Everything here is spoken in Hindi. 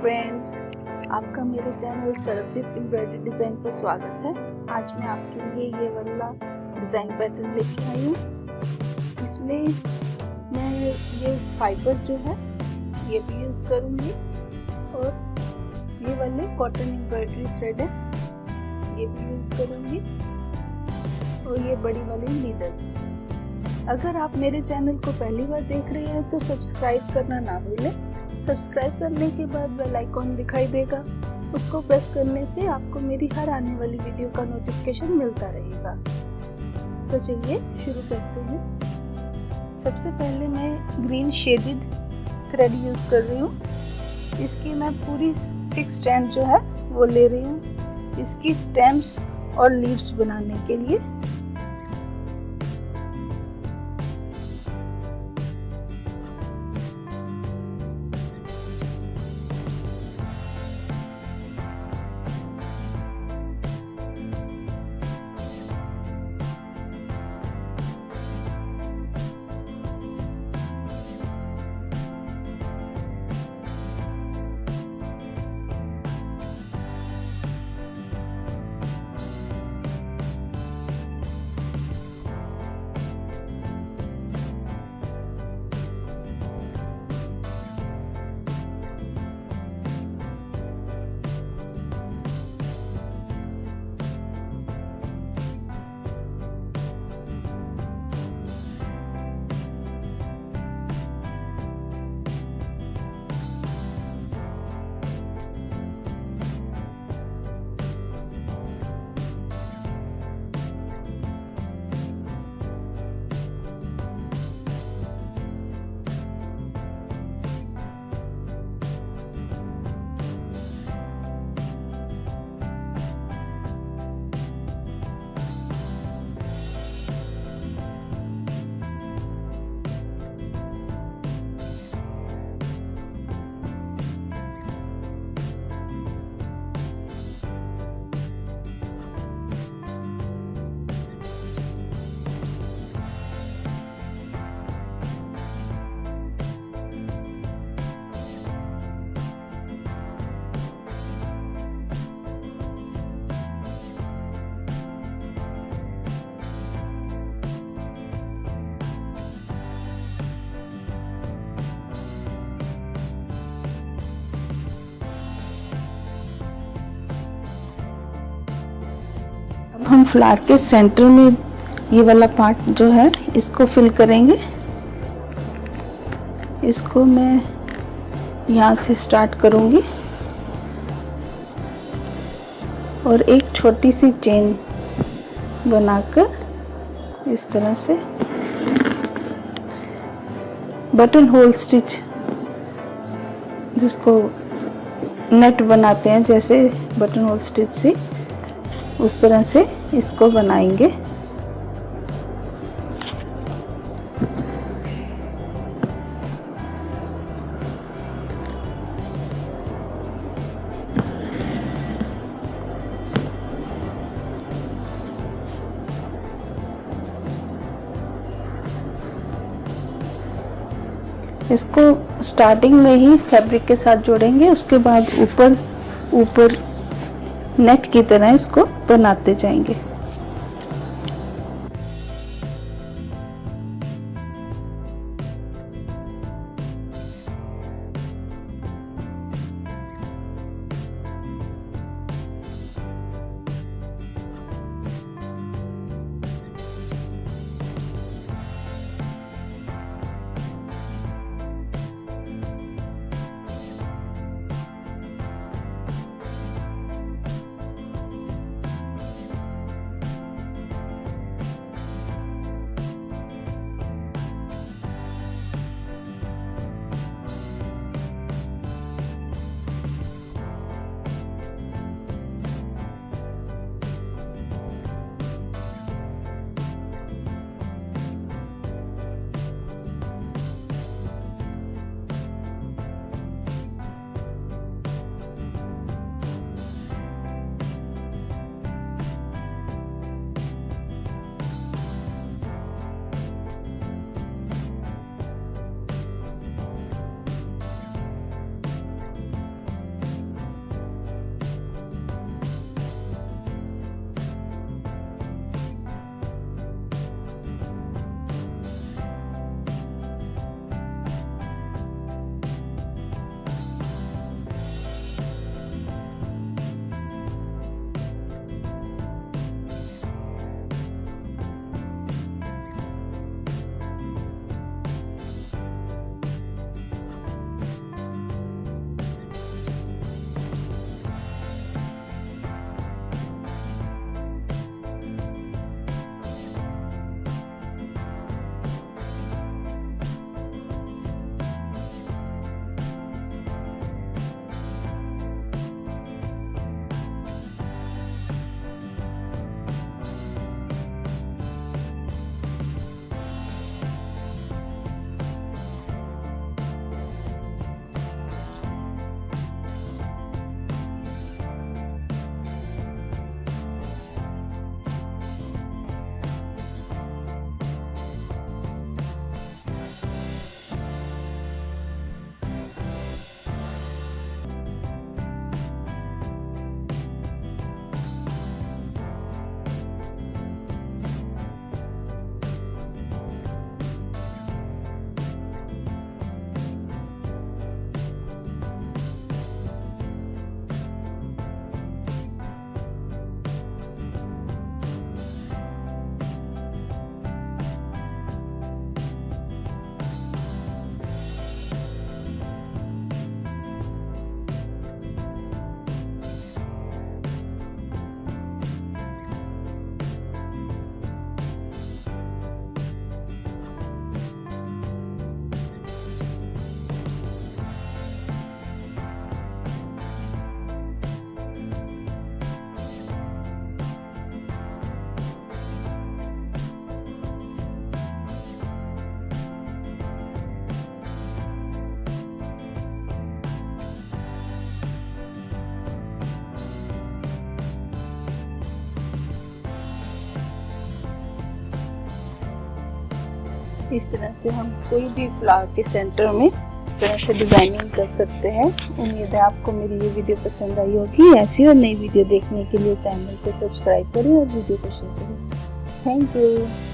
फ्रेंड्स, आपका मेरे चैनल सरबजीत एम्ब्रॉयडरी डिज़ाइन पर स्वागत है। आज मैं आपके लिए ये वाला डिज़ाइन पैटर्न लेके आई हूँ। इसमें मैं ये फाइबर जो है ये भी यूज़ करूँगी और ये वाले कॉटन एम्ब्रॉयडरी थ्रेड है ये भी यूज़ करूँगी और ये बड़ी वाली नीडल। अगर आप मेरे चैनल को पहली बार देख रहे हैं तो सब्सक्राइब करना ना भूलें। सब्सक्राइब करने के बाद बेल आइकॉन दिखाई देगा, उसको प्रेस करने से आपको मेरी हर आने वाली वीडियो का नोटिफिकेशन मिलता रहेगा। तो चलिए शुरू करते हैं। सबसे पहले मैं ग्रीन शेडेड थ्रेड यूज़ कर रही हूँ। इसकी मैं पूरी 6 स्ट्रैंड जो है वो ले रही हूँ इसकी स्टेम्स और लीव्स बनाने के लिए। हम फ्लावर के सेंटर में ये वाला पार्ट जो है इसको फिल करेंगे। इसको मैं यहाँ से स्टार्ट करूँगी और एक छोटी सी चेन बनाकर इस तरह से बटन होल स्टिच जिसको नेट बनाते हैं जैसे बटन होल स्टिच से उस तरह से इसको बनाएंगे। इसको स्टार्टिंग में ही फैब्रिक के साथ जोड़ेंगे, उसके बाद ऊपर नेट की तरह इसको बनाते जाएंगे। इस तरह से हम कोई भी फ्लावर के सेंटर में इस तरह से डिजाइनिंग कर सकते हैं। उम्मीद है आपको मेरी ये वीडियो पसंद आई होगी। ऐसी और नई वीडियो देखने के लिए चैनल को सब्सक्राइब करें और वीडियो को शेयर करें। Thank you.